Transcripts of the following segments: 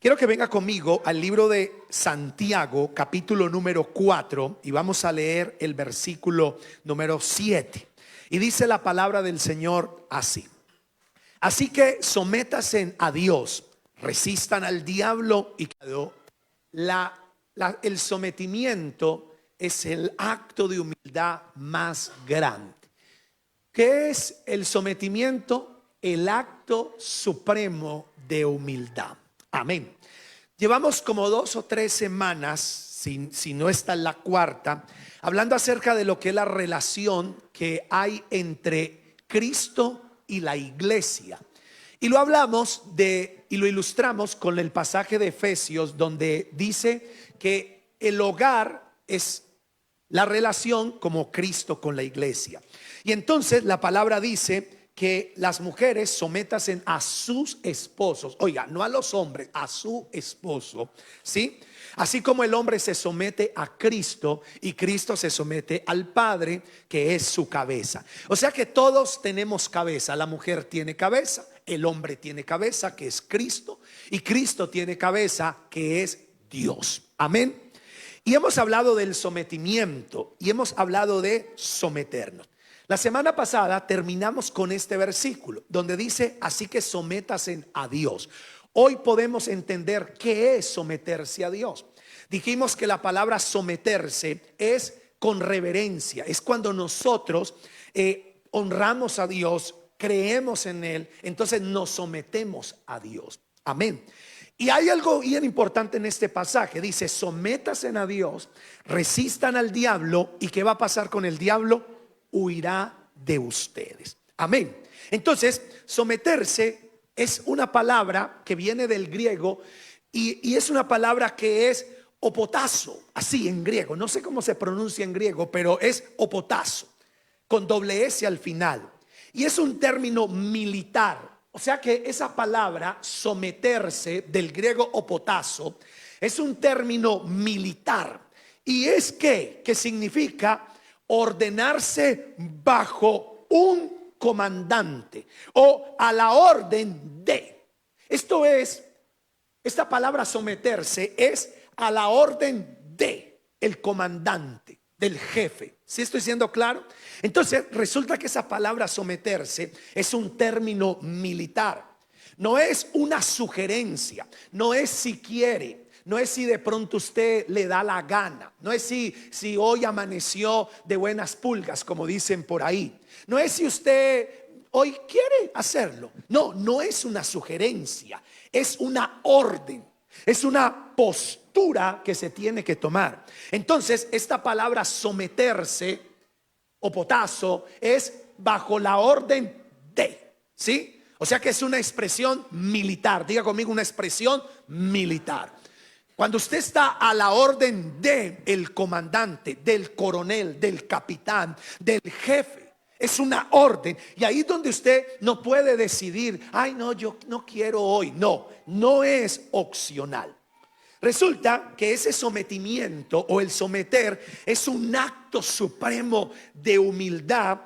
Quiero que venga conmigo al libro de Santiago, capítulo número 4, y vamos a leer el versículo número 7. Y dice la palabra del Señor así: así que sométase a Dios, resistan al diablo y el sometimiento es el acto de humildad más grande. ¿Qué es el sometimiento? El acto supremo de humildad. Amén. Llevamos como 2 o 3 semanas, si no está en la cuarta, hablando acerca de lo que es la relación que hay entre Cristo y la iglesia. Y lo hablamos y lo ilustramos con el pasaje de Efesios, donde dice que el hogar es la relación como Cristo con la iglesia. Y entonces la palabra dice que las mujeres sométasen a sus esposos. Oiga, no a los hombres, a su esposo, ¿sí? Así como el hombre se somete a Cristo y Cristo se somete al Padre, que es su cabeza. O sea que todos tenemos cabeza. La mujer tiene cabeza, el hombre tiene cabeza, que es Cristo, y Cristo tiene cabeza, que es Dios. Amén. Y hemos hablado del sometimiento y hemos hablado de someternos. La semana pasada terminamos con este versículo donde dice: así que sométase a Dios. Hoy podemos entender qué es someterse a Dios. Dijimos que la palabra someterse es con reverencia. Es cuando nosotros honramos a Dios, creemos en Él, entonces nos sometemos a Dios. Amén. Y hay algo bien importante en este pasaje. Dice: sométase a Dios, resistan al diablo. ¿Y qué va a pasar con el diablo? Huirá de ustedes. Amén. Entonces, someterse es una palabra que viene del griego y es una palabra que es opotazo, así en griego. No sé cómo se pronuncia en griego, pero es opotazo, con doble S al final. Y es un término militar. O sea que esa palabra someterse, del griego opotazo, es un término militar. Y es que significa ordenarse bajo un comandante o a la orden de. Esta palabra someterse es a la orden de el comandante, del jefe. ¿Sí estoy siendo claro? Entonces resulta que esa palabra someterse es un término militar. No es una sugerencia, no es si quiere. No es si de pronto usted le da la gana. No es si hoy amaneció de buenas pulgas, como dicen por ahí. No es si usted hoy quiere hacerlo. No es una sugerencia. Es una orden. Es una postura que se tiene que tomar. Entonces, esta palabra someterse o potazo es bajo la orden de. ¿Sí? O sea que es una expresión militar. Diga conmigo, una expresión militar. Cuando usted está a la orden del comandante, del coronel, del capitán, del jefe, es una orden. Y ahí es donde usted no puede decidir: ay, no, yo no quiero hoy. No es opcional. Resulta que ese sometimiento o el someter es un acto supremo de humildad.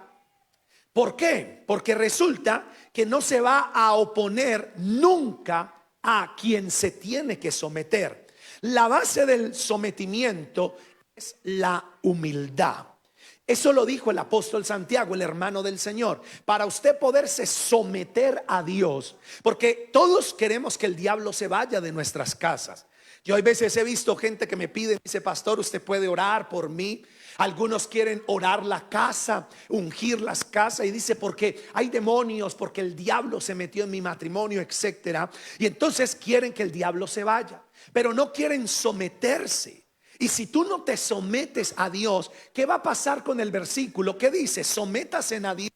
¿Por qué? Porque resulta que no se va a oponer nunca a quien se tiene que someter. La base del sometimiento es la humildad. Eso lo dijo el apóstol Santiago, el hermano del Señor. Para usted poderse someter a Dios, porque todos queremos que el diablo se vaya de nuestras casas. Yo hay veces he visto gente que me pide, dice: pastor, usted puede orar por mí. Algunos quieren orar la casa, ungir las casas, y dice: porque hay demonios, porque el diablo se metió en mi matrimonio, etcétera. Y entonces quieren que el diablo se vaya, pero no quieren someterse. Y si tú no te sometes a Dios, ¿qué va a pasar con el versículo? ¿Qué dice? Sométase a Dios.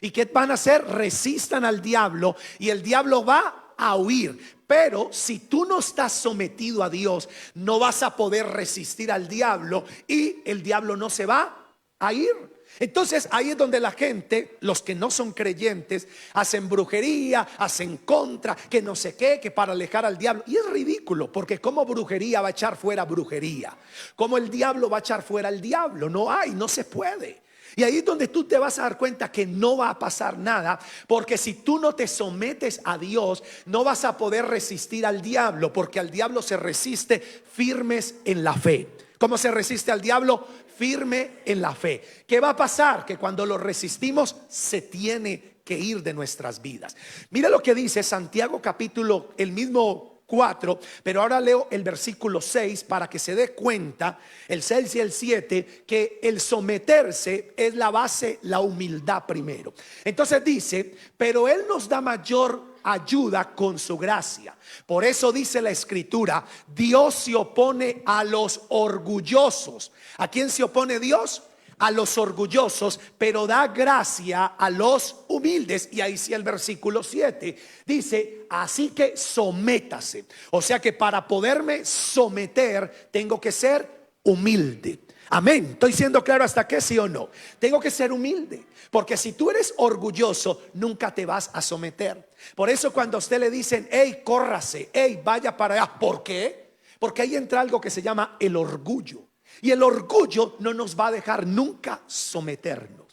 ¿Y qué van a hacer? Resistan al diablo y el diablo va a huir. Pero si tú no estás sometido a Dios, no vas a poder resistir al diablo y el diablo no se va a ir. Entonces ahí es donde la gente, los que no son creyentes, hacen brujería, hacen contra, que no sé qué, que para alejar al diablo. Y es ridículo, porque ¿cómo brujería va a echar fuera brujería? ¿Cómo el diablo va a echar fuera al diablo? No se puede. Y ahí es donde tú te vas a dar cuenta que no va a pasar nada, porque si tú no te sometes a Dios, no vas a poder resistir al diablo, porque al diablo se resiste firmes en la fe. ¿Cómo se resiste al diablo? Firme en la fe. ¿Qué va a pasar? Que cuando lo resistimos, se tiene que ir de nuestras vidas. Mira lo que dice Santiago capítulo, el mismo 4, pero ahora leo el versículo 6 para que se dé cuenta, el 6 y el 7, que el someterse es la base, la humildad primero. Entonces dice, pero Él nos da mayor ayuda con su gracia. Por eso dice la escritura, Dios se opone a los orgullosos. ¿A quién se opone Dios? A los orgullosos, pero da gracia a los humildes. Y ahí sí el versículo 7 dice, así que sométase. O sea que para poderme someter tengo que ser humilde. Amén. ¿Estoy siendo claro hasta qué, sí o no? Tengo que ser humilde, porque si tú eres orgulloso, nunca te vas a someter. Por eso cuando a usted le dicen, hey, córrase, hey, vaya para allá. ¿Por qué? Porque ahí entra algo que se llama el orgullo. Y el orgullo no nos va a dejar nunca someternos.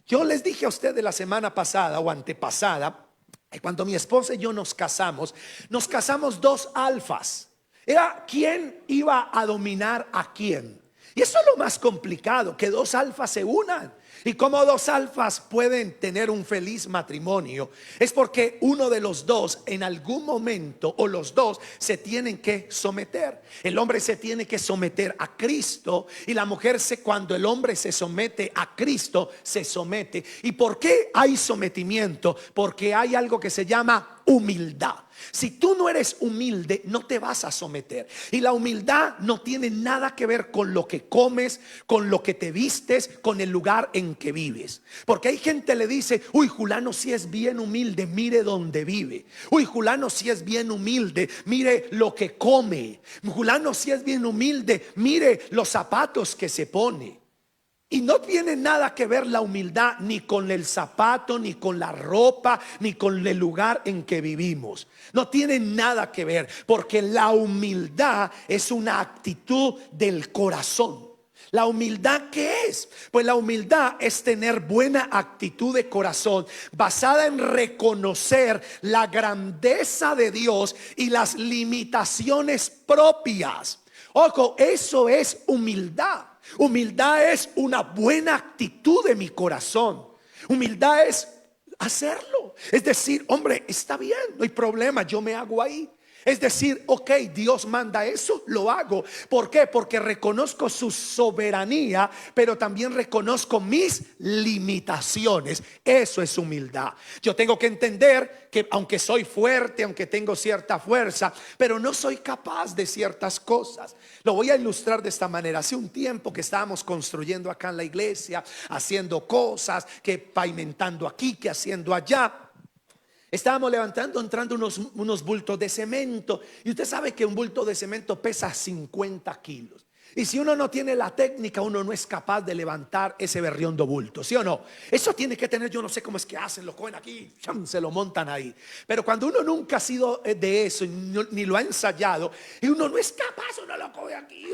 Yo les dije a ustedes la semana pasada o antepasada, cuando mi esposa y yo nos casamos dos alfas. Era quién iba a dominar a quién. Y eso es lo más complicado, que dos alfas se unan. Y como dos alfas pueden tener un feliz matrimonio, es porque uno de los dos en algún momento, o los dos, se tienen que someter. El hombre se tiene que someter a Cristo, y la mujer cuando el hombre se somete a Cristo, se somete. ¿Y por qué hay sometimiento? Porque hay algo que se llama humildad. Si tú no eres humilde, no te vas a someter. Y la humildad no tiene nada que ver con lo que comes, con lo que te vistes, con el lugar en que vives. Porque hay gente que le dice, uy, Julano si es bien humilde, mire dónde vive. Uy, Julano si es bien humilde, mire lo que come. Julano si es bien humilde, mire los zapatos que se pone. Y no tiene nada que ver la humildad ni con el zapato, ni con la ropa, ni con el lugar en que vivimos. No tiene nada que ver, porque la humildad es una actitud del corazón. ¿La humildad qué es? Pues la humildad es tener buena actitud de corazón, basada en reconocer la grandeza de Dios y las limitaciones propias. Ojo, eso es humildad. Humildad es una buena actitud de mi corazón. Humildad es hacerlo. Es decir, hombre, está bien, no hay problema, yo me hago ahí. Es decir, ok, Dios manda eso, lo hago. ¿Por qué? Porque reconozco su soberanía, pero también reconozco mis limitaciones. Eso es humildad. Yo tengo que entender que aunque soy fuerte, aunque tengo cierta fuerza, pero no soy capaz de ciertas cosas. Lo voy a ilustrar de esta manera. Hace un tiempo que estábamos construyendo acá en la iglesia, haciendo cosas, que pavimentando aquí, que haciendo allá. Estábamos entrando unos bultos de cemento. Y usted sabe que un bulto de cemento pesa 50 kilos. Y si uno no tiene la técnica, uno no es capaz de levantar ese berriondo bulto, ¿sí o no? Eso tiene que tener, yo no sé cómo es que hacen, lo cogen aquí, se lo montan ahí. Pero cuando uno nunca ha sido de eso, ni lo ha ensayado, y uno no es capaz, uno lo coge aquí,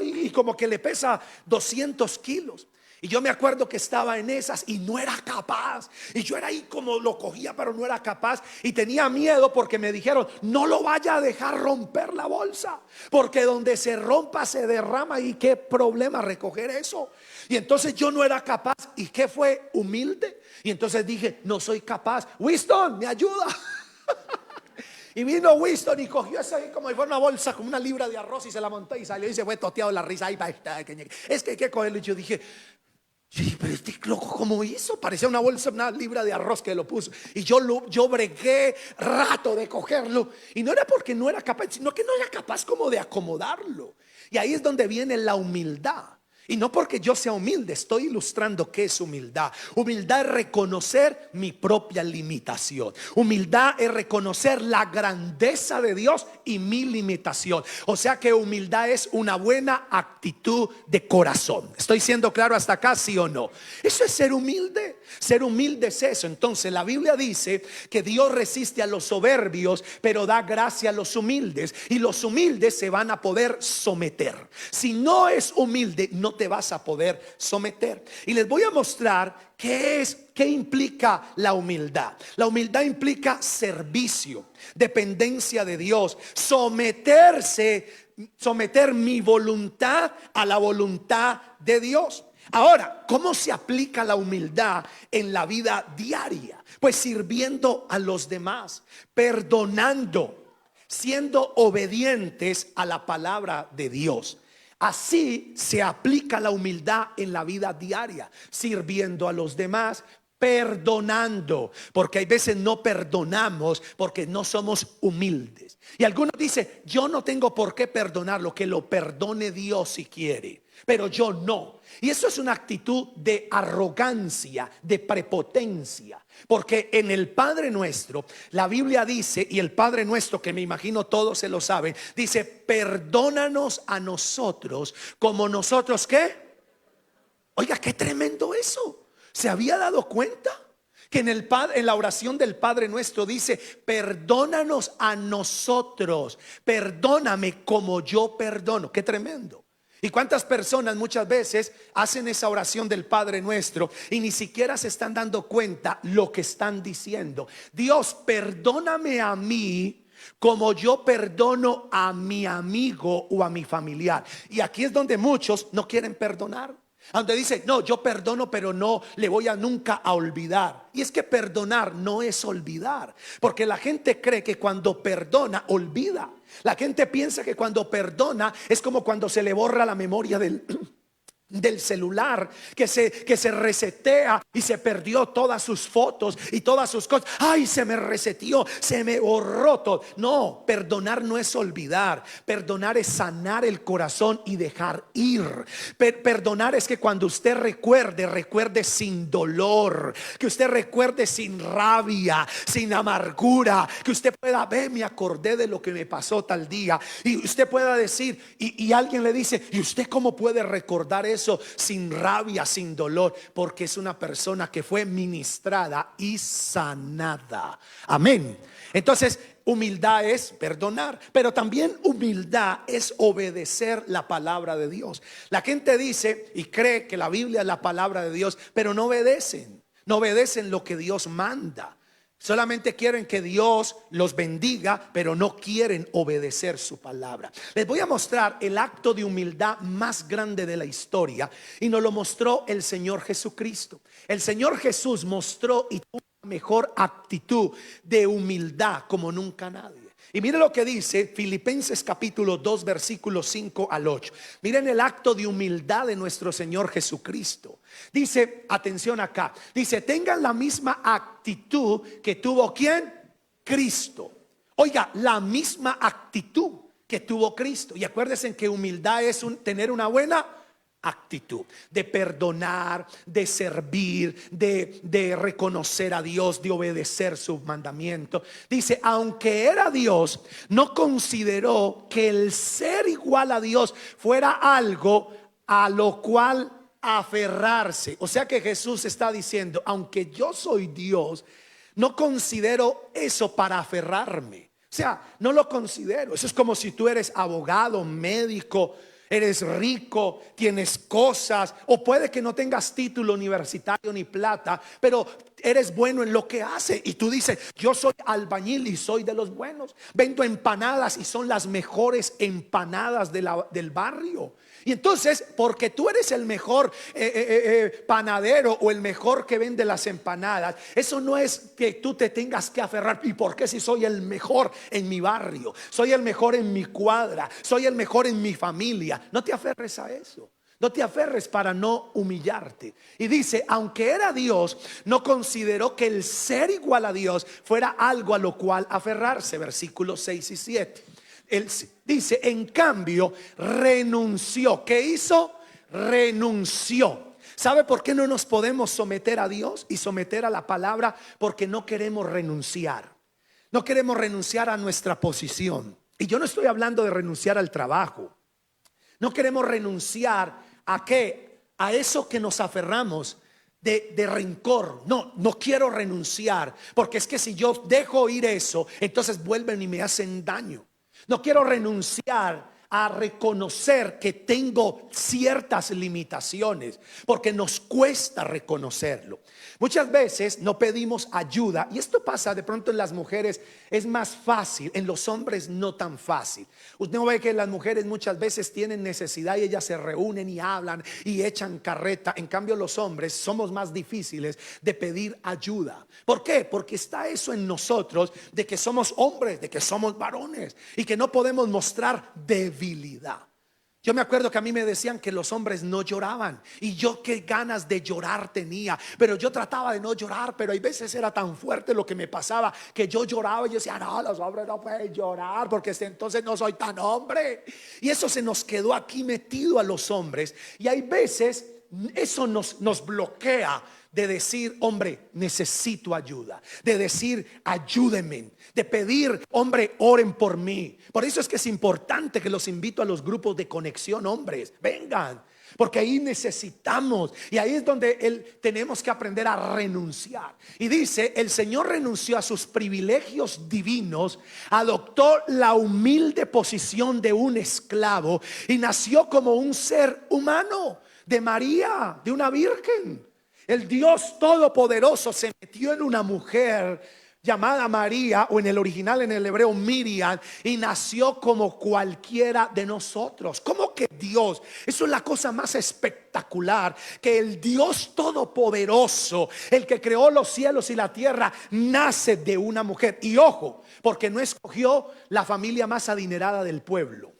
y como que le pesa 200 kilos. Y yo me acuerdo que estaba en esas y no era capaz. Y yo era ahí como lo cogía, pero no era capaz. Y tenía miedo porque me dijeron, no lo vaya a dejar romper la bolsa, porque donde se rompa se derrama. Y qué problema recoger eso. Y entonces yo no era capaz. ¿Y qué fue? Humilde. Y entonces dije, no soy capaz. Winston, me ayuda. Y vino Winston y cogió eso ahí como si fuera una bolsa, como una libra de arroz, y se la montó y salió y se fue toteado la risa. Es que hay que cogerlo. Y yo dije, sí, pero este loco, ¿cómo hizo? Parecía una bolsa, una libra de arroz que lo puso. Y yo bregué rato de cogerlo. Y no era porque no era capaz, sino que no era capaz como de acomodarlo. Y ahí es donde viene la humildad. Y no porque yo sea humilde, estoy ilustrando qué es humildad. Humildad es reconocer mi propia limitación. Humildad es reconocer la grandeza de Dios y mi limitación. O sea que humildad es una buena actitud de corazón. ¿Estoy siendo claro hasta acá, sí o no? Eso es ser humilde. Ser humilde es eso. Entonces la Biblia dice que Dios resiste a los soberbios, pero da gracia a los humildes. Y los humildes se van a poder someter. Si no es humilde, no te vas a poder someter. Y les voy a mostrar qué implica la humildad. La humildad implica servicio, dependencia de Dios, someter mi voluntad a la voluntad de Dios. Ahora, ¿cómo se aplica la humildad en la vida diaria? Pues sirviendo a los demás, perdonando, siendo obedientes a la palabra de Dios. Así se aplica la humildad en la vida diaria, sirviendo a los demás, perdonando, porque hay veces no perdonamos porque no somos humildes. Y algunos dicen, yo no tengo por qué perdonarlo, que lo perdone Dios si quiere, pero yo no. Y eso es una actitud de arrogancia, de prepotencia. Porque en el Padre Nuestro, la Biblia dice, y el Padre Nuestro, que me imagino todos se lo saben, dice, perdónanos a nosotros como nosotros, ¿qué? Oiga, qué tremendo eso. ¿Se había dado cuenta? Que en la oración del Padre Nuestro dice, perdónanos a nosotros, perdóname como yo perdono. Qué tremendo. ¿Y cuántas personas muchas veces hacen esa oración del Padre Nuestro y ni siquiera se están dando cuenta lo que están diciendo? Dios, perdóname a mí como yo perdono a mi amigo o a mi familiar. Y aquí es donde muchos no quieren perdonar. Donde dice, no, yo perdono, pero no le voy a nunca a olvidar. Y es que perdonar no es olvidar, porque la gente cree que cuando perdona, olvida. La gente piensa que cuando perdona es como cuando se le borra la memoria del celular, que se resetea y se perdió todas sus fotos y todas sus cosas. Ay, se me reseteó, se me borró todo. No, perdonar no es olvidar. Perdonar es sanar el corazón y dejar ir. Perdonar es que cuando usted recuerde sin dolor, que usted recuerde sin rabia, sin amargura, que usted pueda ver, me acordé de lo que me pasó tal día, y usted pueda decir, y alguien le dice, ¿y usted cómo puede recordar eso sin rabia, sin dolor? Porque es una persona que fue ministrada y sanada. Amén. Entonces, humildad es perdonar, pero también humildad es obedecer la palabra de Dios. La gente dice y cree que la Biblia es la palabra de Dios, pero no obedecen lo que Dios manda. Solamente quieren que Dios los bendiga, pero no quieren obedecer su palabra. Les voy a mostrar el acto de humildad más grande de la historia, y nos lo mostró el Señor Jesucristo. El Señor Jesús mostró y tuvo la mejor actitud de humildad como nunca nadie. Y mire lo que dice Filipenses capítulo 2 versículos 5 al 8. Miren el acto de humildad de nuestro Señor Jesucristo. Dice, atención acá, dice, tengan la misma actitud que tuvo ¿quién? Cristo. Oiga, la misma actitud que tuvo Cristo. Y acuérdense que humildad es tener una buena actitud de perdonar, de servir, de reconocer a Dios, de obedecer sus mandamientos. Dice, aunque era Dios, no consideró que el ser igual a Dios fuera algo a lo cual aferrarse. O sea que Jesús está diciendo, aunque yo soy Dios, no considero eso para aferrarme. O sea, no lo considero. Eso es como si tú eres abogado, médico, eres rico, tienes cosas, o puede que no tengas título universitario ni plata, pero eres bueno en lo que hace. Y tú dices, yo soy albañil y soy de los buenos. Vendo empanadas y son las mejores empanadas del barrio. Y entonces, porque tú eres el mejor panadero o el mejor que vende las empanadas, eso no es que tú te tengas que aferrar. ¿Y por qué si soy el mejor en mi barrio? Soy el mejor en mi cuadra, soy el mejor en mi familia. No te aferres a eso. No te aferres para no humillarte. Y dice, aunque era Dios, no consideró que el ser igual a Dios fuera algo a lo cual aferrarse. Versículos 6 y 7. Él dice, en cambio, renunció. ¿Qué hizo? Renunció. ¿Sabe por qué no nos podemos someter a Dios y someter a la palabra? Porque no queremos renunciar. No queremos renunciar a nuestra posición. Y yo no estoy hablando de renunciar al trabajo. No queremos renunciar a qué, a eso que nos aferramos de rencor. No quiero renunciar, porque es que si yo dejo ir eso, entonces vuelven y me hacen daño. No quiero renunciar a reconocer que tengo ciertas limitaciones, porque nos cuesta reconocerlo. Muchas veces no pedimos ayuda, y esto pasa de pronto en las mujeres, es más fácil, en los hombres no tan fácil. Usted no ve que las mujeres muchas veces tienen necesidad y ellas se reúnen y hablan y echan carreta. En cambio los hombres somos más difíciles de pedir ayuda. ¿Por qué? Porque está eso en nosotros, de que somos hombres, de que somos varones y que no podemos mostrar debilidad. Yo me acuerdo que a mí me decían que los hombres no lloraban, y yo qué ganas de llorar tenía, pero yo trataba de no llorar, pero hay veces era tan fuerte lo que me pasaba que yo lloraba y yo decía, no, los hombres no pueden llorar porque entonces no soy tan hombre. Y eso se nos quedó aquí metido a los hombres, y hay veces eso nos bloquea de decir, hombre, necesito ayuda, de decir, ayúdenme, de pedir, hombre, oren por mí. Por eso es que es importante que los invito a los grupos de conexión, hombres, vengan, porque ahí necesitamos, y ahí es donde tenemos que aprender a renunciar. Y dice, el Señor renunció a sus privilegios divinos, adoptó la humilde posición de un esclavo y nació como un ser humano, de María, de una virgen. El Dios Todopoderoso se metió en una mujer llamada María, o en el original, en el hebreo, Miriam, y nació como cualquiera de nosotros. ¿Cómo que Dios? Eso es la cosa más espectacular, que el Dios Todopoderoso, el que creó los cielos y la tierra, nace de una mujer. Y ojo, porque no escogió la familia más adinerada del pueblo.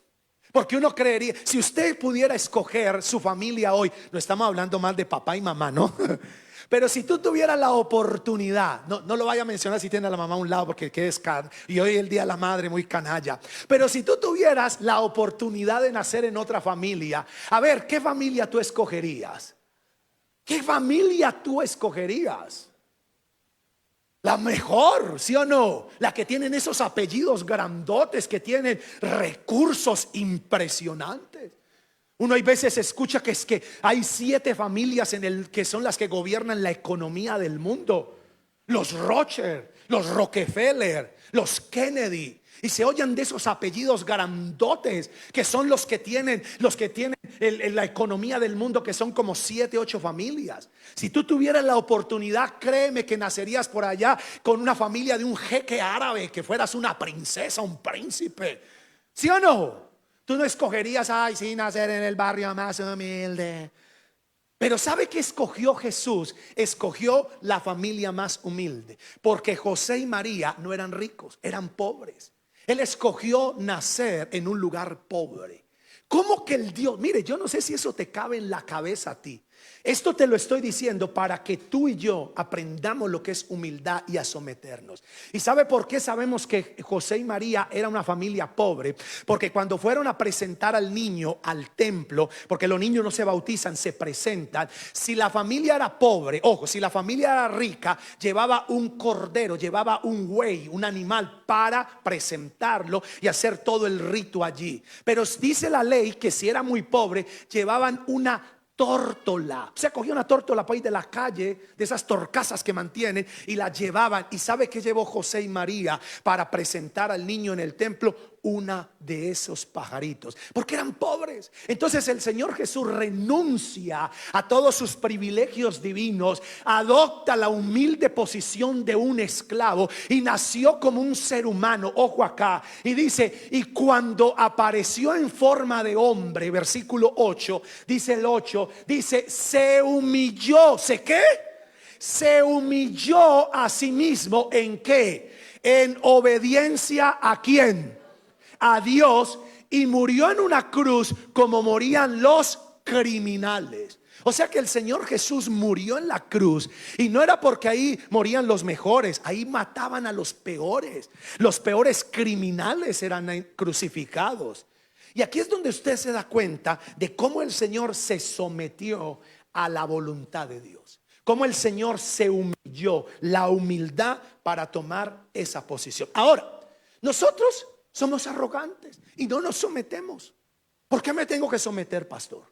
Porque uno creería, si usted pudiera escoger su familia hoy, no estamos hablando más de papá y mamá, ¿no? Pero si tú tuvieras la oportunidad, no lo vaya a mencionar si tiene a la mamá a un lado, porque y hoy el día de la madre muy canalla. Pero si tú tuvieras la oportunidad de nacer en otra familia, a ver, ¿qué familia tú escogerías? ¿Qué familia tú escogerías? La mejor, ¿sí o no? La que tienen esos apellidos grandotes, que tienen recursos impresionantes. Uno hay veces escucha que es que hay 7 familias que son las que gobiernan la economía del mundo. Los Rothschild, los Rockefeller, los Kennedy. Y se oyen de esos apellidos grandotes, que son los que tienen la economía del mundo, que son como 7, 8 familias. Si tú tuvieras la oportunidad, créeme que nacerías por allá con una familia de un jeque árabe, que fueras una princesa, un príncipe. ¿Sí o no? Tú no escogerías, ay, sí, nacer en el barrio más humilde. Pero ¿sabe qué escogió Jesús? Escogió la familia más humilde, porque José y María no eran ricos, eran pobres. Él escogió nacer en un lugar pobre. ¿Cómo que el Dios? Mire, yo no sé si eso te cabe en la cabeza a ti. Esto te lo estoy diciendo para que tú y yo aprendamos lo que es humildad y a someternos. ¿Y sabe por qué sabemos que José y María era una familia pobre? Porque cuando fueron a presentar al niño al templo, porque los niños no se bautizan, se presentan. Si la familia era pobre, ojo, si la familia era rica, llevaba un cordero, llevaba un buey, un animal para presentarlo y hacer todo el rito allí. Pero dice la ley que si era muy pobre, llevaban una tórtola. Se cogía una tórtola para ir de la calle, de esas torcasas que mantienen, y la llevaban. ¿Y sabe qué llevó José y María para presentar al niño en el templo? Una de esos pajaritos, porque eran pobres. Entonces el Señor Jesús renuncia a todos sus privilegios divinos, adopta la humilde posición de un esclavo y nació como un ser humano. Ojo acá, y dice, y cuando apareció en forma de hombre, versículo 8, dice el 8, dice, se humilló. ¿Se qué? Se humilló a sí mismo. ¿En qué? En obediencia ¿a quién? A Dios, y murió en una cruz como morían los criminales. O sea que el Señor Jesús murió en la cruz, y no era porque ahí morían los mejores, ahí mataban a los peores. Los peores criminales eran crucificados. Y aquí es donde usted se da cuenta de cómo el Señor se sometió a la voluntad de Dios, cómo el Señor se humilló, la humildad para tomar esa posición. Ahora, nosotros somos arrogantes y no nos sometemos. ¿Por qué me tengo que someter, pastor?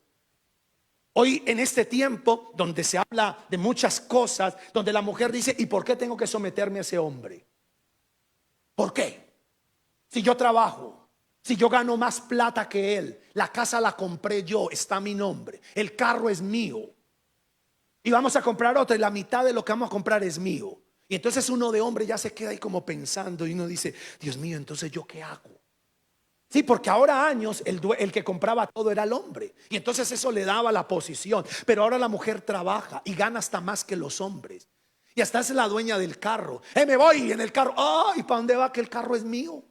Hoy en este tiempo donde se habla de muchas cosas, donde la mujer dice, ¿y por qué tengo que someterme a ese hombre? ¿Por qué? Si yo trabajo, Si yo gano más plata que él, la casa la compré yo, está a mi nombre, el carro es mío, y vamos a comprar otro y la mitad de lo que vamos a comprar es mío. Y entonces uno de hombre ya se queda ahí como pensando y uno dice, Dios mío, entonces ¿yo qué hago? Sí, porque ahora años el que compraba todo era el hombre, y entonces eso le daba la posición. Pero ahora la mujer trabaja y gana hasta más que los hombres, y hasta es la dueña del carro. Me voy en el carro. ¿Y para dónde va? Que el carro es mío.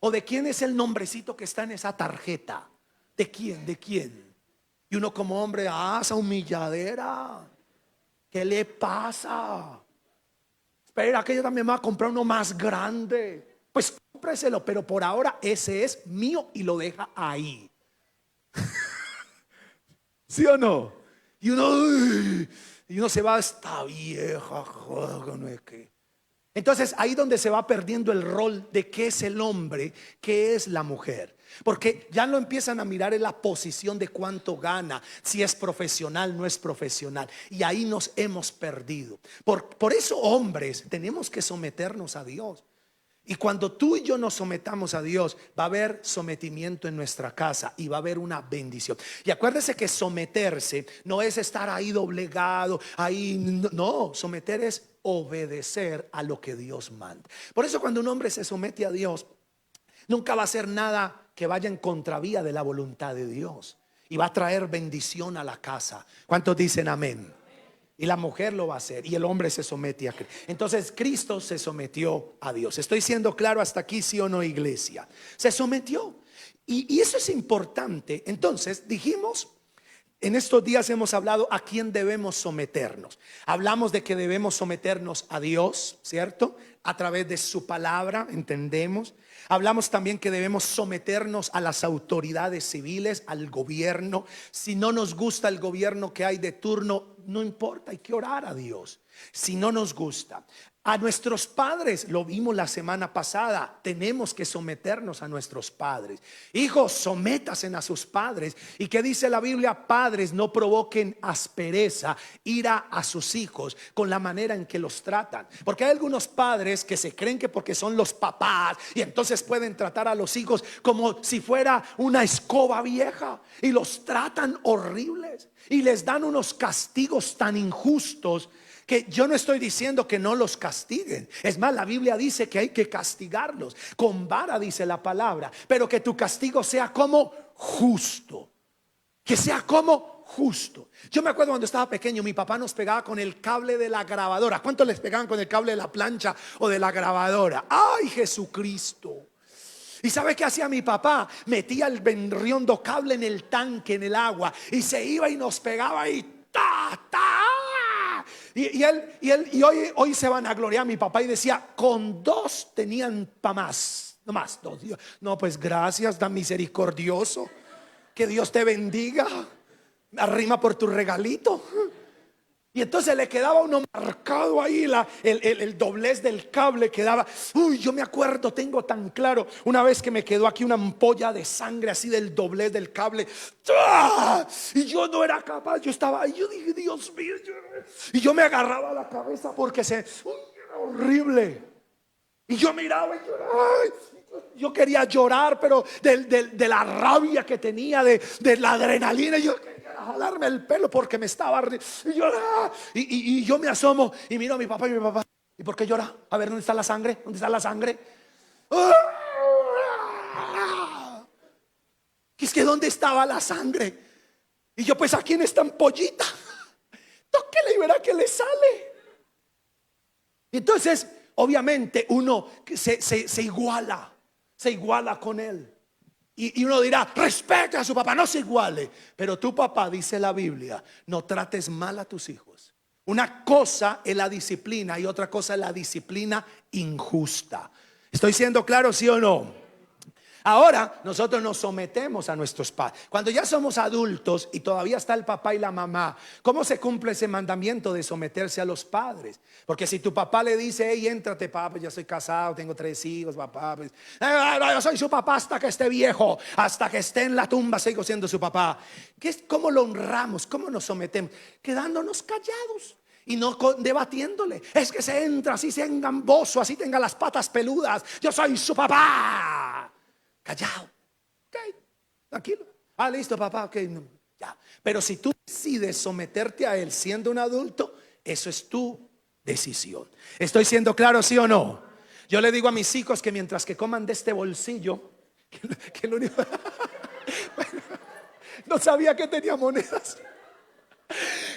¿O de quién es el nombrecito que está en esa tarjeta? ¿De quién? ¿De quién? Y uno como hombre, esa humilladera, ¿qué le pasa? Espera que yo también me voy a comprar uno más grande. Pues cómpreselo, pero por ahora ese es mío, y lo deja ahí. ¿Sí o no? Y uno se va a esta vieja, no es que. Entonces ahí donde se va perdiendo el rol de qué es el hombre, qué es la mujer. Porque ya lo empiezan a mirar en la posición de cuánto gana, si es profesional, no es profesional. Y ahí nos hemos perdido. Por eso, hombres, tenemos que someternos a Dios. Y cuando tú y yo nos sometamos a Dios, va a haber sometimiento en nuestra casa y va a haber una bendición. Y acuérdese que someterse no es estar ahí doblegado, ahí no, someter es obedecer a lo que Dios manda. Por eso cuando un hombre se somete a Dios, nunca va a hacer nada que vaya en contravía de la voluntad de Dios, y va a traer bendición a la casa. ¿Cuántos dicen amén? Y la mujer lo va a hacer, y el hombre se somete a Cristo. Entonces Cristo se sometió a Dios. ¿Estoy siendo claro hasta aquí, sí o no, iglesia? Se sometió, y eso es importante. Entonces dijimos, en estos días hemos hablado a quién debemos someternos. Hablamos de que debemos someternos a Dios, ¿cierto? A través de su palabra, entendemos. Hablamos también que debemos someternos a las autoridades civiles, al gobierno. Si no nos gusta el gobierno que hay de turno, no importa, hay que orar a Dios. Si no nos gusta, a nuestros padres, lo vimos la semana pasada, tenemos que someternos a nuestros padres. Hijos, sométasen a sus padres. ¿Y qué dice la Biblia? Padres, no provoquen aspereza, ira a sus hijos con la manera en que los tratan. Porque hay algunos padres que se creen que porque son los papás, y entonces pueden tratar a los hijos como si fuera una escoba vieja, y los tratan horribles y les dan unos castigos tan injustos, que yo no estoy diciendo que no los castiguen. Es más, la Biblia dice que hay que castigarlos con vara, dice la palabra, pero que tu castigo sea como justo. Que sea como justo. Yo me acuerdo cuando estaba pequeño, mi papá nos pegaba con el cable de la grabadora. ¿Cuántos les pegaban con el cable de la plancha o de la grabadora? ¡Ay, Jesucristo! ¿Y sabe qué hacía mi papá? Metía el benriondo cable en el tanque, en el agua, y se iba y nos pegaba y ¡ta, ta! Y hoy se van a gloriar mi papá y decía, con dos tenían pa' más, no más, dos. No, pues gracias, tan misericordioso, que Dios te bendiga, arrima por tu regalito. Y entonces le quedaba uno marcado ahí, el doblez del cable quedaba. Yo me acuerdo, tengo tan claro, una vez que me quedó aquí una ampolla de sangre así del doblez del cable. ¡Ah! Y yo no era capaz, yo estaba ahí, yo dije, Dios mío, y yo me agarraba la cabeza porque era horrible. Y yo miraba y lloraba. Yo quería llorar, pero de la rabia que tenía, de la adrenalina. Yo quería jalarme el pelo porque me estaba y yo me asomo y miro a mi papá, ¿y por qué llora? A ver, ¿dónde está la sangre? ¿Dónde está la sangre? Es que ¿dónde estaba la sangre? Y yo, pues aquí en esta ampollita, tóquele y verá que le sale. Entonces obviamente uno se iguala con él. Y uno dirá, respeta a su papá, no se iguale. Pero tu papá, dice la Biblia, no trates mal a tus hijos. Una cosa es la disciplina y otra cosa es la disciplina injusta. ¿Estoy siendo claro, sí o no? Ahora nosotros nos sometemos a nuestros padres. Cuando ya somos adultos y todavía está el papá y la mamá, ¿cómo se cumple ese mandamiento de someterse a los padres? Porque si tu papá le dice, hey, éntrate, papá, ya soy casado, tengo 3 hijos, papá, pues, yo soy su papá hasta que esté viejo, hasta que esté en la tumba sigo siendo su papá. ¿Cómo lo honramos? ¿Cómo nos sometemos? Quedándonos callados y no debatiéndole. Es que se entra así, sea gamboso, así tenga las patas peludas, yo soy su papá. Callado. tranquilo. Ah, listo, papá, ok, no, ya. Pero si tú decides someterte a él siendo un adulto, eso es tu decisión. ¿Estoy siendo claro, sí o no? Yo le digo a mis hijos que mientras que coman de este bolsillo, que lo único... Bueno, no sabía que tenía monedas.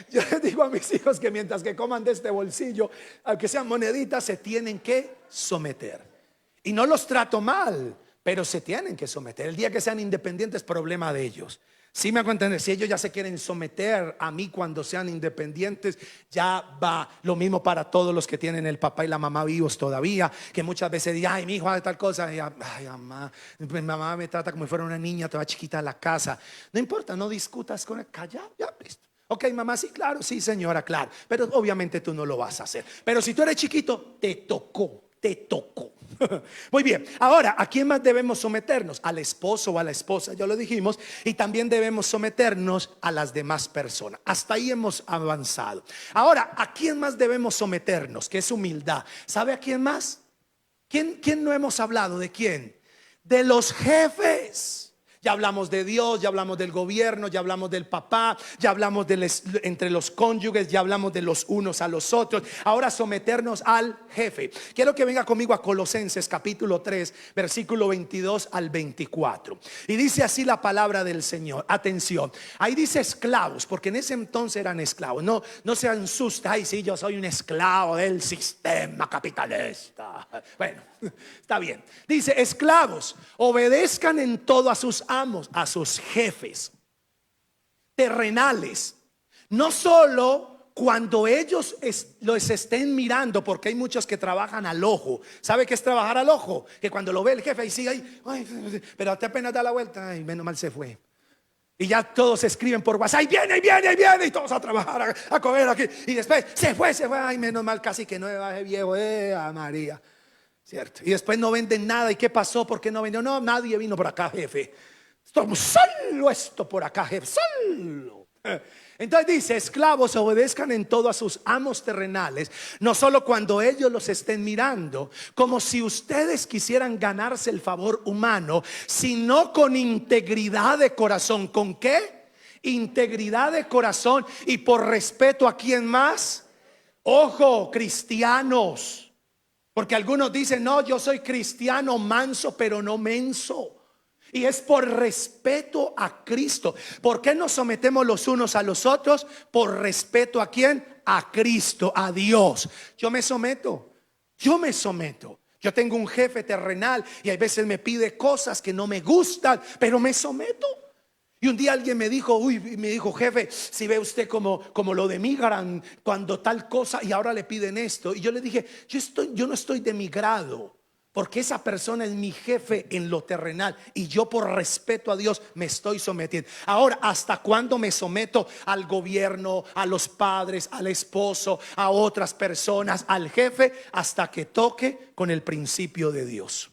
Yo les digo a mis hijos que mientras que coman de este bolsillo, aunque sean moneditas, se tienen que someter. Y no los trato mal, pero se tienen que someter. El día que sean independientes, problema de ellos. Sí me hago entender, si ellos ya se quieren someter a mí cuando sean independientes, ya va. Lo mismo para todos los que tienen el papá y la mamá vivos todavía, que muchas veces dicen, ay, mi hijo hace tal cosa, y, ay, mamá, mi mamá me trata como si fuera una niña, toda chiquita en la casa. No importa, no discutas con él, calla, ya, listo. Ok, mamá, sí, claro, sí, señora, claro. Pero obviamente tú no lo vas a hacer. Pero si tú eres chiquito, te tocó, te tocó. Muy bien, ahora, ¿a quién más debemos someternos? Al esposo o a la esposa, ya lo dijimos. Y también debemos someternos a las demás personas. Hasta ahí hemos avanzado. Ahora, ¿a quién más debemos someternos? Que es humildad. ¿Sabe a quién más? ¿Quién no hemos hablado? ¿De quién? De los jefes. Ya hablamos de Dios, ya hablamos del gobierno, ya hablamos del papá, ya hablamos entre los cónyuges, ya hablamos de los unos a los otros. Ahora someternos al jefe. Quiero que venga conmigo a Colosenses capítulo 3, versículo 22 al 24. Y dice así la palabra del Señor. Atención, ahí dice esclavos, porque en ese entonces eran esclavos. No se asusta, ay sí, yo soy un esclavo del sistema capitalista. Bueno, está bien. Dice, esclavos, obedezcan en todo a sus amos, a sus jefes terrenales, no solo cuando ellos los estén mirando, porque hay muchos que trabajan al ojo. ¿Sabe qué es trabajar al ojo? Que cuando lo ve el jefe y sigue ahí, ay, pero hasta apenas da la vuelta, ay, menos mal se fue. Y ya todos escriben por WhatsApp, ahí viene, y todos a trabajar, a comer aquí. Y después se fue, ay, menos mal, casi que no me baje viejo, a María. ¿Cierto? Y después no venden nada. ¿Y qué pasó? ¿Por qué no vendió? No, nadie vino por acá, jefe. Estamos solo esto por acá, jefe, solo. Entonces dice, esclavos, obedezcan en todo a sus amos terrenales, no solo cuando ellos los estén mirando, como si ustedes quisieran ganarse el favor humano, sino con integridad de corazón. ¿Con qué? Integridad de corazón y por respeto a quién más. Ojo, cristianos. Porque algunos dicen, no, yo soy cristiano manso, pero no menso. Y es por respeto a Cristo. ¿Por qué nos sometemos los unos a los otros? Por respeto a quién? A Cristo, a Dios. Yo me someto. Yo tengo un jefe terrenal y a veces me pide cosas que no me gustan, pero me someto. Y un día alguien me dijo, jefe, si ve usted como lo demigran cuando tal cosa y ahora le piden esto. Y yo le dije, yo no estoy demigrado, porque esa persona es mi jefe en lo terrenal y yo por respeto a Dios me estoy sometiendo. Ahora, ¿hasta cuándo me someto al gobierno, a los padres, al esposo, a otras personas, al jefe? Hasta que toque con el principio de Dios.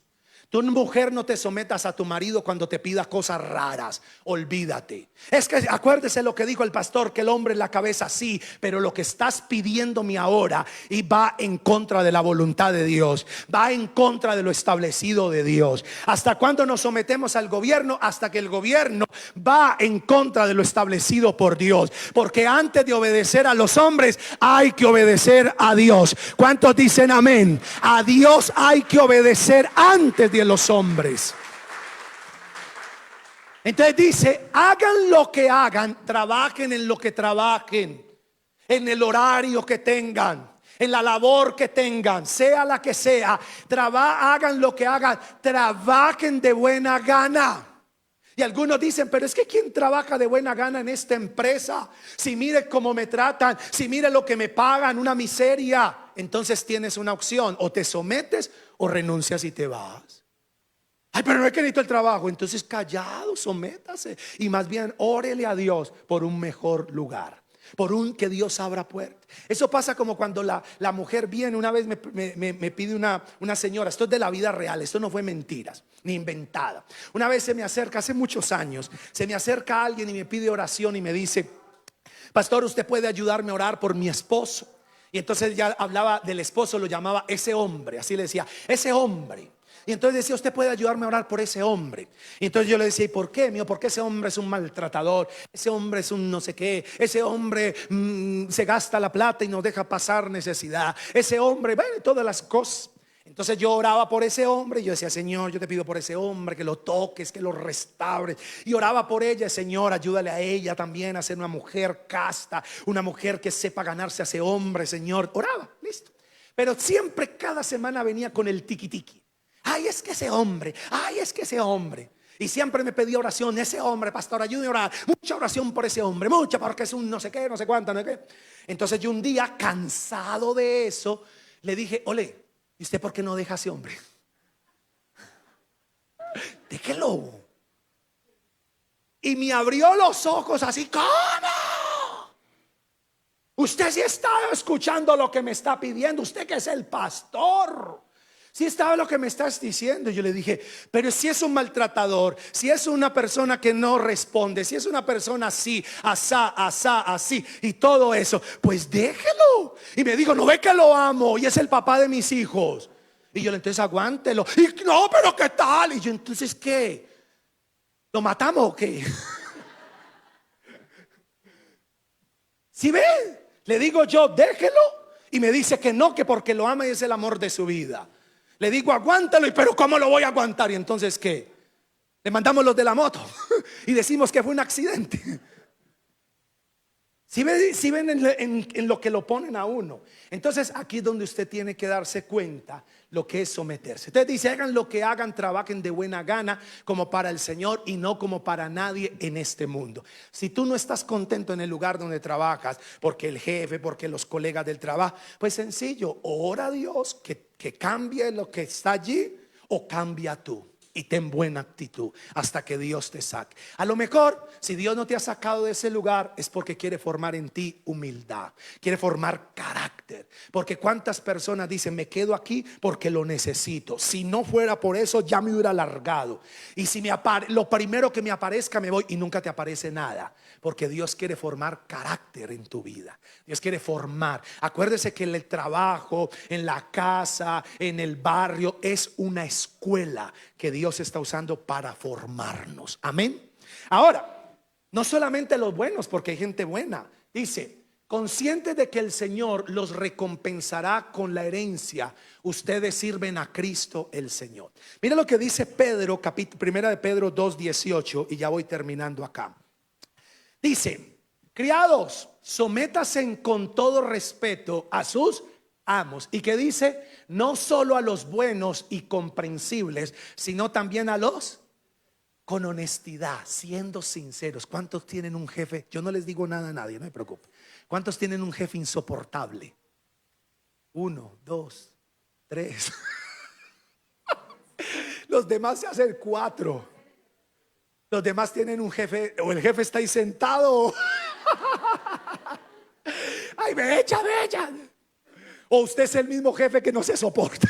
Tú, mujer, no te sometas a tu marido cuando te pida cosas raras. Olvídate. Es que acuérdese lo que dijo el pastor, que el hombre es la cabeza, sí, pero lo que estás pidiéndome ahora y va en contra de la voluntad de Dios, va en contra de lo establecido de Dios. ¿Hasta cuándo nos sometemos al gobierno? Hasta que el gobierno va en contra de lo establecido por Dios. Porque antes de obedecer a los hombres hay que obedecer a Dios. ¿Cuántos dicen amén? A Dios hay que obedecer antes de los hombres. Entonces dice, hagan lo que hagan, trabajen en lo que trabajen, en el horario que tengan, en la labor que tengan, sea la que sea, hagan lo que hagan, trabajen de buena gana. Y algunos dicen, pero es que ¿quién trabaja de buena gana en esta empresa? Si mire cómo me tratan, si mire lo que me pagan, una miseria. Entonces tienes una opción, o te sometes o renuncias y te vas. Ay, pero no es que necesito el trabajo. Entonces callado, sométase y más bien órele a Dios por un mejor lugar, por que Dios abra puertas. Eso pasa como cuando la mujer viene. Una vez me pide una señora, esto es de la vida real, esto no fue mentiras ni inventada. Una vez se me acerca, hace muchos años, se me acerca alguien y me pide oración y me dice, pastor, ¿usted puede ayudarme a orar por mi esposo? Y entonces ya hablaba del esposo, lo llamaba ese hombre, así le decía, ese hombre. Y entonces decía, usted puede ayudarme a orar por ese hombre. Y entonces yo le decía, ¿y por qué, mío? Porque ese hombre es un maltratador, ese hombre es un no sé qué, ese hombre se gasta la plata y nos deja pasar necesidad, ese hombre, bueno, todas las cosas. Entonces yo oraba por ese hombre y yo decía, Señor, yo te pido por ese hombre que lo toques, que lo restaures. Y oraba por ella, Señor, ayúdale a ella también a ser una mujer casta, una mujer que sepa ganarse a ese hombre, Señor. Oraba, listo. Pero siempre cada semana venía con el tiqui tiqui. Ay, es que ese hombre, ay, es que ese hombre. Y siempre me pedía oración, ese hombre, pastor, ayúdame a orar. Mucha oración por ese hombre, mucha, porque es un no sé qué, no sé cuánto, no sé qué. Entonces yo un día, cansado de eso, le dije, ole, ¿y usted por qué no deja a ese hombre? Déjelo. Y me abrió los ojos así, ¿cómo? Usted sí está escuchando lo que me está pidiendo, usted que es el pastor. Si estaba lo que me estás diciendo. Yo le dije, pero si es un maltratador, si es una persona que no responde, si es una persona así, así y todo eso, pues déjelo. Y me dijo, no ve que lo amo y es el papá de mis hijos. Y yo le entonces aguántelo. Y no, pero ¿qué tal? Y yo entonces ¿qué? ¿Lo matamos o qué? ¿Sí ve? Le digo yo, déjelo. Y me dice que no, que porque lo ama y es el amor de su vida. Le digo, aguántalo, pero ¿cómo lo voy a aguantar? Y entonces ¿qué? Le mandamos los de la moto y decimos que fue un accidente. Si ven en lo que lo ponen a uno. Entonces aquí es donde usted tiene que darse cuenta lo que es someterse. Usted dice, hagan lo que hagan, trabajen de buena gana como para el Señor y no como para nadie en este mundo. Si tú no estás contento en el lugar donde trabajas, porque el jefe, porque los colegas del trabajo, pues sencillo, ora a Dios que cambie lo que está allí o cambia tú. Y ten buena actitud hasta que Dios te saque. A lo mejor, si Dios no te ha sacado de ese lugar, es porque quiere formar en ti humildad, quiere formar carácter. Porque cuántas personas dicen, me quedo aquí porque lo necesito. Si no fuera por eso, ya me hubiera largado. Y si lo primero que me aparezca, me voy, y nunca te aparece nada. Porque Dios quiere formar carácter en tu vida. Dios quiere formar. Acuérdese que el trabajo, en la casa, en el barrio, es una escuela que Dios está usando para formarnos. Amén. Ahora, no solamente los buenos, porque hay gente buena. Dice, conscientes de que el Señor los recompensará con la herencia, ustedes sirven a Cristo el Señor. Mira lo que dice Pedro, primera de Pedro 2:18, y ya voy terminando acá. Dice, criados, sométasen con todo respeto a sus amos. Y que dice, no solo a los buenos y comprensibles, sino también a los con honestidad, siendo sinceros. ¿Cuántos tienen un jefe? Yo no les digo nada a nadie, no me preocupe. ¿Cuántos tienen un jefe insoportable? 1, 2, 3. Los demás se hacen 4. Los demás tienen un jefe, o el jefe está ahí sentado. Ay, me echa. O usted es el mismo jefe que no se soporta.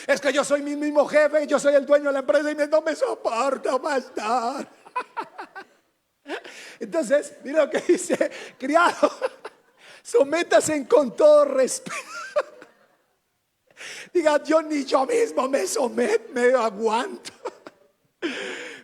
Es que yo soy mi mismo jefe, yo soy el dueño de la empresa y no me soporto pastor. Entonces, mira lo que dice, criado, sométase con todo respeto. Diga, yo ni yo mismo me someto, me aguanto.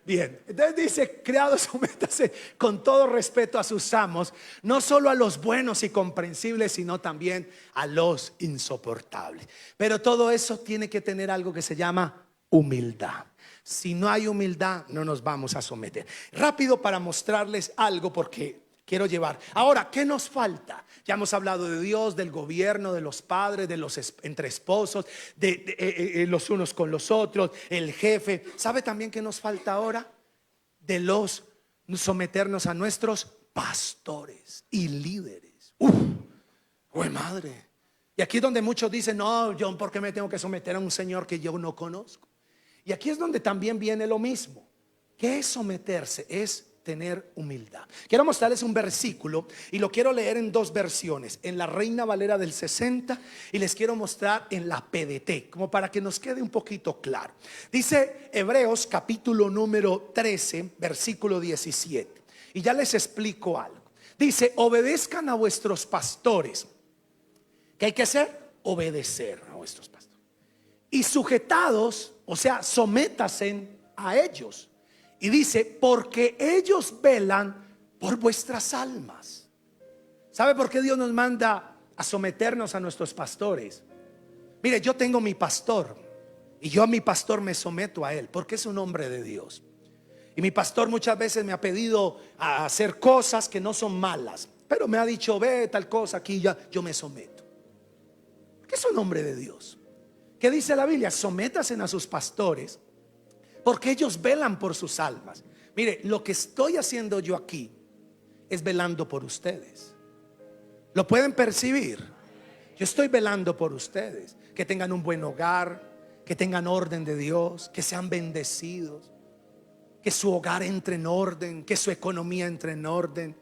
Bien, entonces dice, criados, sométase con todo respeto a sus amos, no solo a los buenos y comprensibles, sino también a los insoportables. Pero todo eso tiene que tener algo que se llama humildad. Si no hay humildad, no nos vamos a someter. Rápido para mostrarles algo porque quiero llevar. Ahora, ¿qué nos falta? Ya hemos hablado de Dios, del gobierno, de los padres, de los entre esposos, de los unos con los otros, el jefe. ¿Sabe también qué nos falta ahora? De los someternos a nuestros pastores y líderes. ¡Uy, madre! Y aquí es donde muchos dicen, no, John, ¿por qué me tengo que someter a un señor que yo no conozco? Y aquí es donde también viene lo mismo. ¿Qué es someterse? Es tener humildad. Quiero mostrarles un versículo y lo quiero leer en dos versiones, en la Reina Valera del 60 y les quiero mostrar en la PDT, como para que nos quede un poquito claro. Dice Hebreos capítulo número 13, versículo 17, y ya les explico algo. Dice, obedezcan a vuestros pastores. ¿Qué hay que hacer? Obedecer a vuestros pastores. y sujetados, o sea, sométasen a ellos. Y dice, porque ellos velan por vuestras almas. ¿Sabe por qué Dios nos manda a someternos a nuestros pastores? Mire, yo tengo mi pastor y yo a mi pastor me someto a él porque es un hombre de Dios. Y mi pastor muchas veces me ha pedido a hacer cosas que no son malas, pero me ha dicho, ve tal cosa aquí, ya yo me someto. Porque es un hombre de Dios. ¿Qué dice la Biblia? Sométasen a sus pastores porque ellos velan por sus almas. Mire, lo que estoy haciendo yo aquí es velando por ustedes. ¿Lo pueden percibir? Yo estoy velando por ustedes, que tengan un buen hogar, que tengan orden de Dios, que sean bendecidos, que su hogar entre en orden, que su economía entre en orden.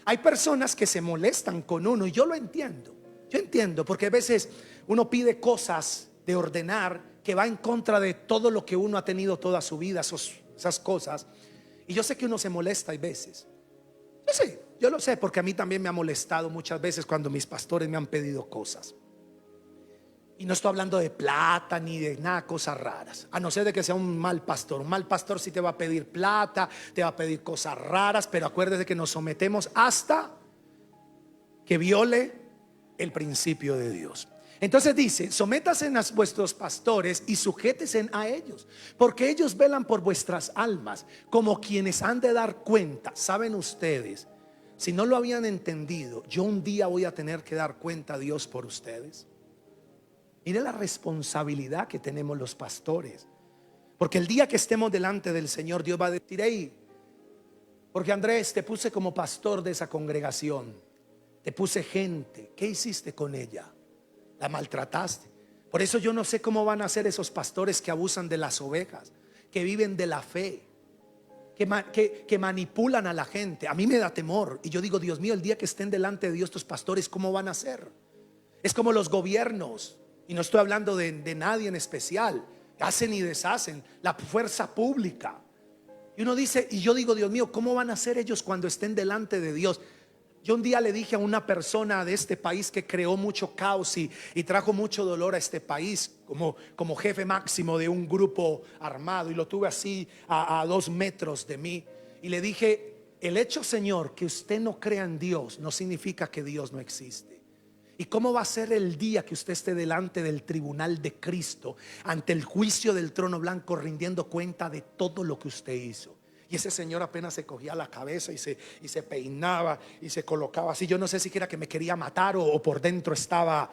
Hay personas que se molestan con uno y yo lo entiendo. Yo entiendo, porque a veces uno pide cosas de ordenar que va en contra de todo lo que uno ha tenido toda su vida, esas cosas. Y yo sé que uno se molesta hay veces. Yo lo sé, porque a mí también me ha molestado muchas veces cuando mis pastores me han pedido cosas. Y no estoy hablando de plata ni de nada, cosas raras. A no ser de que sea un mal pastor. Un mal pastor sí te va a pedir plata, te va a pedir cosas raras, pero acuérdate que nos sometemos hasta que viole el principio de Dios. Entonces dice, sométase a vuestros pastores y sujétesen a ellos, porque ellos velan por vuestras almas, como quienes han de dar cuenta. Saben ustedes, si no lo habían entendido, yo un día voy a tener que dar cuenta a Dios por ustedes. Mire la responsabilidad que tenemos los pastores, porque el día que estemos delante del Señor, Dios va a decir, hey, porque Andrés, te puse como pastor de esa congregación, te puse gente, ¿qué hiciste con ella? La maltrataste. Por eso yo no sé cómo van a ser esos pastores que abusan de las ovejas, que viven de la fe, que manipulan a la gente. A mí me da temor y yo digo, Dios mío, el día que estén delante de Dios estos pastores, ¿cómo van a ser? Es como los gobiernos, y no estoy hablando de nadie en especial, hacen y deshacen, la fuerza pública. Y uno dice, y yo digo, Dios mío, ¿cómo van a ser ellos cuando estén delante de Dios? Yo un día le dije a una persona de este país que creó mucho caos y trajo mucho dolor a este país como jefe máximo de un grupo armado, y lo tuve así a 2 metros de mí, y le dije, el hecho, Señor, que usted no crea en Dios no significa que Dios no existe. ¿Y cómo va a ser el día que usted esté delante del tribunal de Cristo, ante el juicio del trono blanco, rindiendo cuenta de todo lo que usted hizo? Y ese señor apenas se cogía la cabeza y se peinaba y se colocaba así. Yo no sé si era que me quería matar o por dentro estaba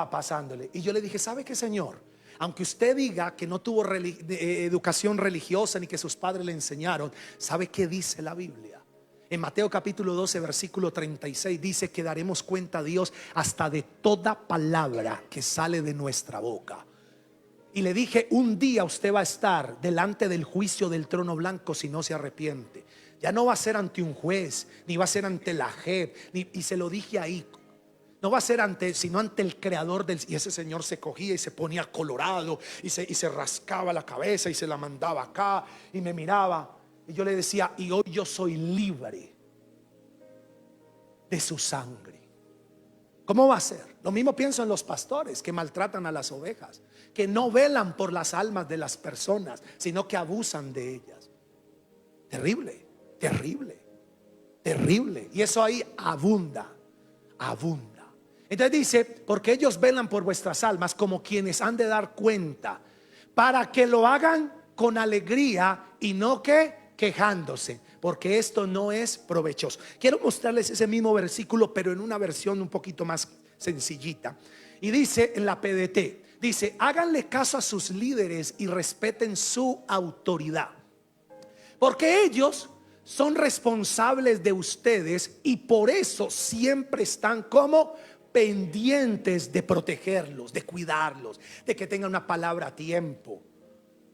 pasándole. Y yo le dije, ¿sabe qué, señor? Aunque usted diga que no tuvo educación religiosa ni que sus padres le enseñaron, ¿sabe qué dice la Biblia? En Mateo capítulo 12 versículo 36 dice que daremos cuenta a Dios hasta de toda palabra que sale de nuestra boca. Y le dije, un día usted va a estar delante del juicio del trono blanco si no se arrepiente. Ya no va a ser ante un juez, ni va a ser ante la JEP, y se lo dije ahí. No va a ser sino ante el creador del. Y ese señor se cogía y se ponía colorado y se rascaba la cabeza y se la mandaba acá y me miraba. Y yo le decía, y hoy yo soy libre de su sangre. ¿Cómo va a ser? Lo mismo pienso en los pastores que maltratan a las ovejas, que no velan por las almas de las personas, sino que abusan de ellas. Terrible, terrible, terrible. Y eso ahí abunda. Entonces dice, porque ellos velan por vuestras almas como quienes han de dar cuenta, para que lo hagan con alegría y no quejándose, porque esto no es provechoso. Quiero mostrarles ese mismo versículo, pero en una versión un poquito más sencillita. Y dice en la PDT, dice, háganle caso a sus líderes y respeten su autoridad, porque ellos son responsables de ustedes y por eso siempre están como pendientes de protegerlos, de cuidarlos, de que tengan una palabra a tiempo,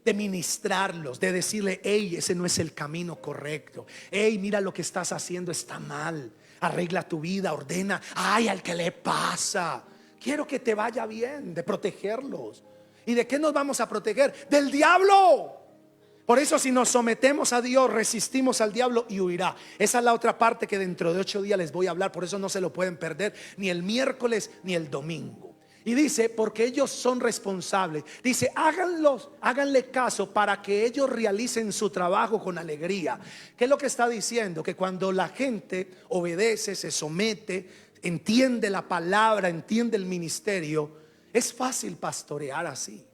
de ministrarlos, de decirle, hey, ese no es el camino correcto, hey, mira lo que estás haciendo está mal, arregla tu vida, ordena, ay, al que le pasa, quiero que te vaya bien, de protegerlos. ¿Y de qué nos vamos a proteger? Del diablo. Por eso si nos sometemos a Dios, resistimos al diablo y huirá. Esa es la otra parte que dentro de 8 días les voy a hablar. Por eso no se lo pueden perder ni el miércoles ni el domingo. Y dice, porque ellos son responsables. Dice, háganle caso para que ellos realicen su trabajo con alegría. ¿Qué es lo que está diciendo? Que cuando la gente obedece, se somete, entiende la palabra, entiende el ministerio, es fácil pastorear así.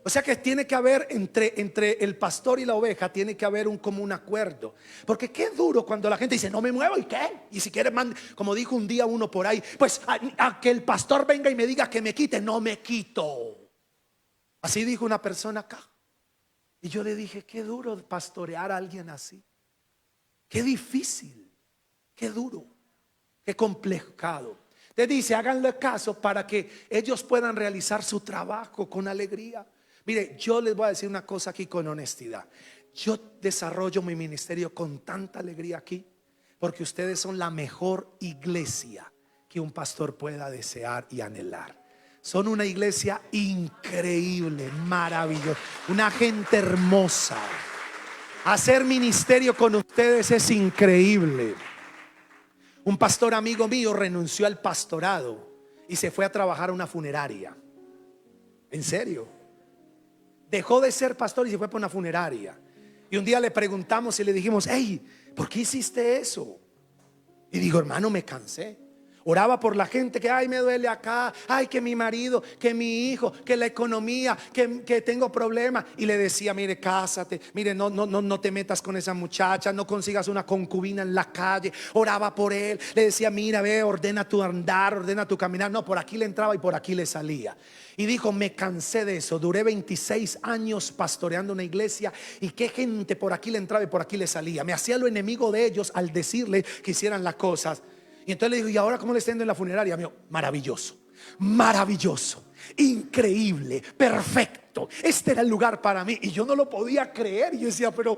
O sea que tiene que haber entre el pastor y la oveja, tiene que haber un común acuerdo. Porque qué duro cuando la gente dice, no me muevo, ¿y qué? Y si quiere, como dijo un día uno por ahí, pues a que el pastor venga y me diga que me quite, no me quito. Así dijo una persona acá. Y yo le dije, qué duro pastorear a alguien así. Qué difícil, qué duro, qué complicado. Te dice, háganle caso para que ellos puedan realizar su trabajo con alegría. Mire, yo les voy a decir una cosa aquí con honestidad. Yo desarrollo mi ministerio con tanta alegría aquí porque ustedes son la mejor iglesia que un pastor pueda desear y anhelar. Son una iglesia increíble, maravillosa, una gente hermosa. Hacer ministerio con ustedes es increíble. Un pastor amigo mío renunció al pastorado y se fue a trabajar a una funeraria. ¿En serio? Dejó de ser pastor y se fue para una funeraria. Y un día le preguntamos y le dijimos, hey, ¿por qué hiciste eso? Y dijo, hermano, me cansé. Oraba por la gente que, ay, me duele acá, ay, que mi marido, que mi hijo, que la economía, que tengo problemas. Y le decía, mire, cásate, mire, no te metas con esa muchacha, no consigas una concubina en la calle. Oraba por él, le decía, mira, ve, ordena tu andar, ordena tu caminar. No, por aquí le entraba y por aquí le salía. Y dijo, me cansé de eso. Duré 26 años pastoreando una iglesia y qué gente por aquí le entraba y por aquí le salía. Me hacía lo enemigo de ellos al decirle que hicieran las cosas. Y entonces le digo, ¿y ahora cómo le está yendo en la funeraria? Mío, maravilloso, maravilloso, increíble, perfecto. Este era el lugar para mí. Y yo no lo podía creer. Y yo decía, pero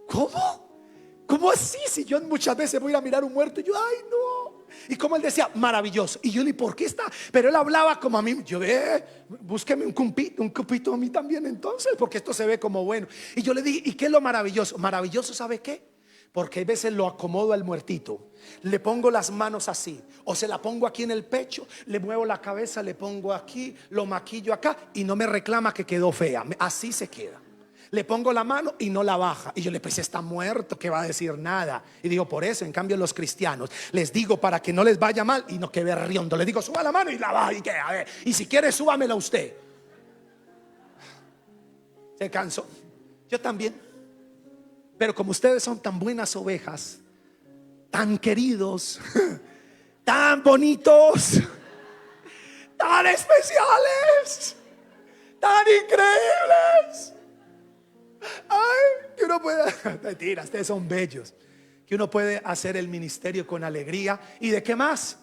¿cómo? ¿Cómo así? Si yo muchas veces voy a ir a mirar un muerto y yo, ay, no. Y como él decía, maravilloso. Y yo le dije, ¿por qué está? Pero él hablaba como a mí. Yo, búsqueme un cupito a mí también entonces, porque esto se ve como bueno. Y yo le dije, ¿y qué es lo maravilloso? Maravilloso, ¿sabe qué? Porque a veces lo acomodo al muertito, le pongo las manos así, o se la pongo aquí en el pecho, le muevo la cabeza, le pongo aquí, lo maquillo acá y no me reclama que quedó fea. Así se queda. Le pongo la mano y no la baja. Y yo le pensé, está muerto, que va a decir nada. Y digo, por eso, en cambio, los cristianos les digo para que no les vaya mal y no quede riondo. Les digo, suba la mano y la baja y que, a ver, y si quiere, súbamela usted. Se cansó. Yo también. Pero como ustedes son tan buenas ovejas, tan queridos, tan bonitos, tan especiales, tan increíbles, ay, que uno puede, mentira, ustedes son bellos, que uno puede hacer el ministerio con alegría. ¿Y de qué más?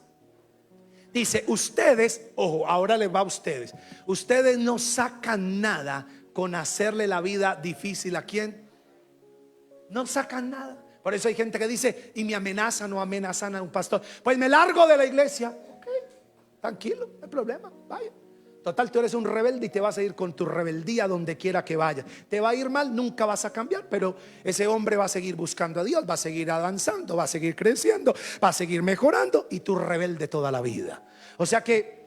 Dice, ustedes, ojo, ahora les va a ustedes. Ustedes no sacan nada con hacerle la vida difícil ¿a quién? No sacan nada. Por eso hay gente que dice, y me amenazan o amenazan a un pastor, pues me largo de la iglesia. Ok, tranquilo, no hay problema, vaya. Total, tú eres un rebelde y te vas a ir con tu rebeldía donde quiera que vayas. Te va a ir mal, nunca vas a cambiar, pero ese hombre va a seguir buscando a Dios, va a seguir avanzando, va a seguir creciendo, va a seguir mejorando, y tú rebelde toda la vida. O sea que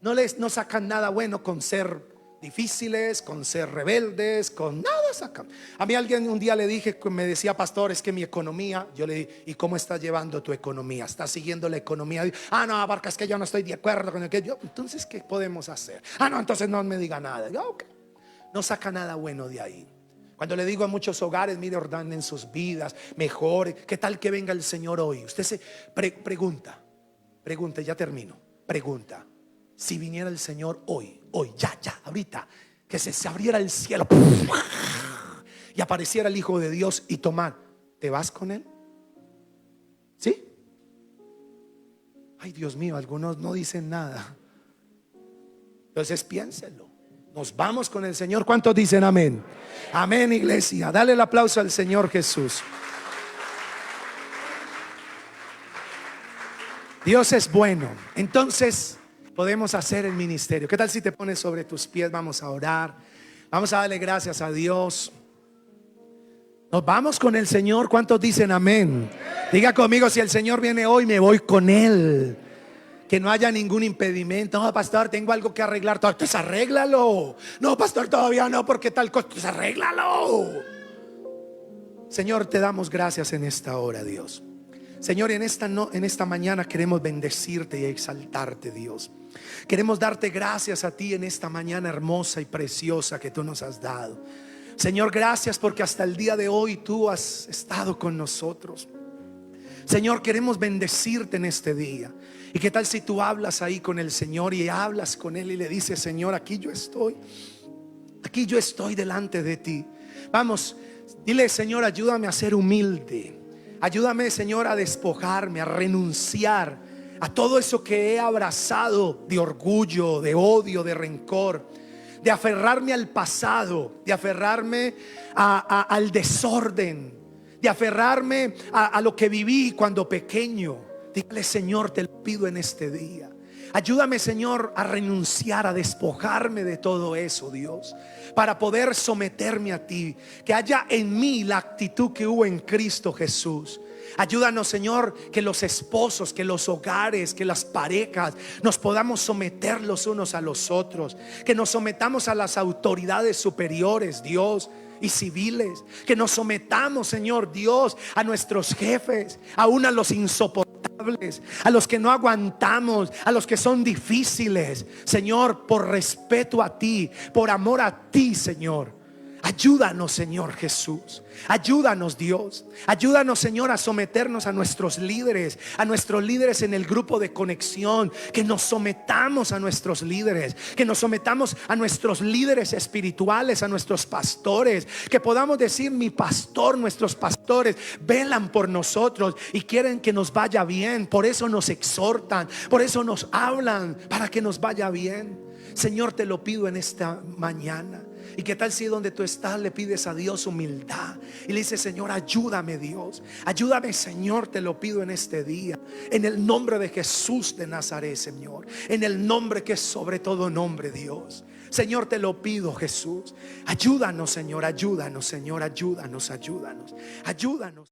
no sacan nada bueno con ser difíciles, con ser rebeldes, con nada sacan. A mí alguien un día le dije, me decía, pastor, es que mi economía, yo le dije, ¿y cómo estás llevando tu economía? ¿Estás siguiendo la economía? Ah, no, Barca, es que yo no estoy de acuerdo con el que yo. Entonces, ¿qué podemos hacer? Ah, no, entonces no me diga nada. Yo, okay. No saca nada bueno de ahí. Cuando le digo a muchos hogares, mire, ordenen sus vidas, mejor. ¿Qué tal que venga el Señor hoy? Usted se pregunta, ya termino. Pregunta, si viniera el Señor hoy, ya, ahorita, que se abriera el cielo y apareciera el Hijo de Dios y tomar, ¿te vas con Él? ¿Sí? Ay, Dios mío, algunos no dicen nada. Entonces piénsenlo. Nos vamos con el Señor. ¿Cuántos dicen amén? Amén, iglesia. Dale el aplauso al Señor Jesús. Dios es bueno. Entonces podemos hacer el ministerio. ¿Qué tal si te pones sobre tus pies? Vamos a orar. Vamos a darle gracias a Dios. Nos vamos con el Señor. ¿Cuántos dicen amén? Diga conmigo, si el Señor viene hoy, me voy con Él. Que no haya ningún impedimento. No, pastor, tengo algo que arreglar. Entonces arréglalo. No, pastor, todavía no, porque tal cosa. Entonces arréglalo. Señor, te damos gracias en esta hora, Dios. Señor, en esta mañana queremos bendecirte y exaltarte, Dios. Queremos darte gracias a ti en esta mañana hermosa y preciosa que tú nos has dado. Señor, gracias porque hasta el día de hoy tú has estado con nosotros. Señor, queremos bendecirte en este día. ¿Y qué tal si tú hablas ahí con el Señor y hablas con Él y le dices: Señor, aquí yo estoy delante de ti? Vamos, dile: Señor, ayúdame a ser humilde. Ayúdame, Señor, a despojarme, a renunciar a todo eso que he abrazado de orgullo, de odio, de rencor, de aferrarme al pasado, de aferrarme al desorden, de aferrarme a lo que viví cuando pequeño. Dile: Señor, te lo pido en este día. Ayúdame, Señor, a renunciar, a despojarme de todo eso, Dios, para poder someterme a ti. Que haya en mí la actitud que hubo en Cristo Jesús. Ayúdanos, Señor, que los esposos, que los hogares, que las parejas nos podamos someter los unos a los otros. Que nos sometamos a las autoridades superiores, Dios, y civiles. Que nos sometamos, Señor Dios, a nuestros jefes, aún a los insoportables, a los que no aguantamos, a los que son difíciles. Señor, por respeto a ti, por amor a ti, Señor. Ayúdanos, Señor Jesús. Ayúdanos, Dios. Ayúdanos, Señor, a someternos a nuestros líderes en el grupo de conexión. Que nos sometamos a nuestros líderes, que nos sometamos a nuestros líderes espirituales, a nuestros pastores. Que podamos decir: mi pastor, nuestros pastores velan por nosotros y quieren que nos vaya bien. Por eso nos exhortan, por eso nos hablan, para que nos vaya bien. Señor, te lo pido en esta mañana. ¿Y qué tal si donde tú estás le pides a Dios humildad y le dices: Señor, ayúdame, Dios, ayúdame, Señor, te lo pido en este día, en el nombre de Jesús de Nazaret, Señor, en el nombre que es sobre todo nombre, Dios. Señor, te lo pido, Jesús. Ayúdanos, Señor, ayúdanos, Señor, ayúdanos, ayúdanos, ayúdanos.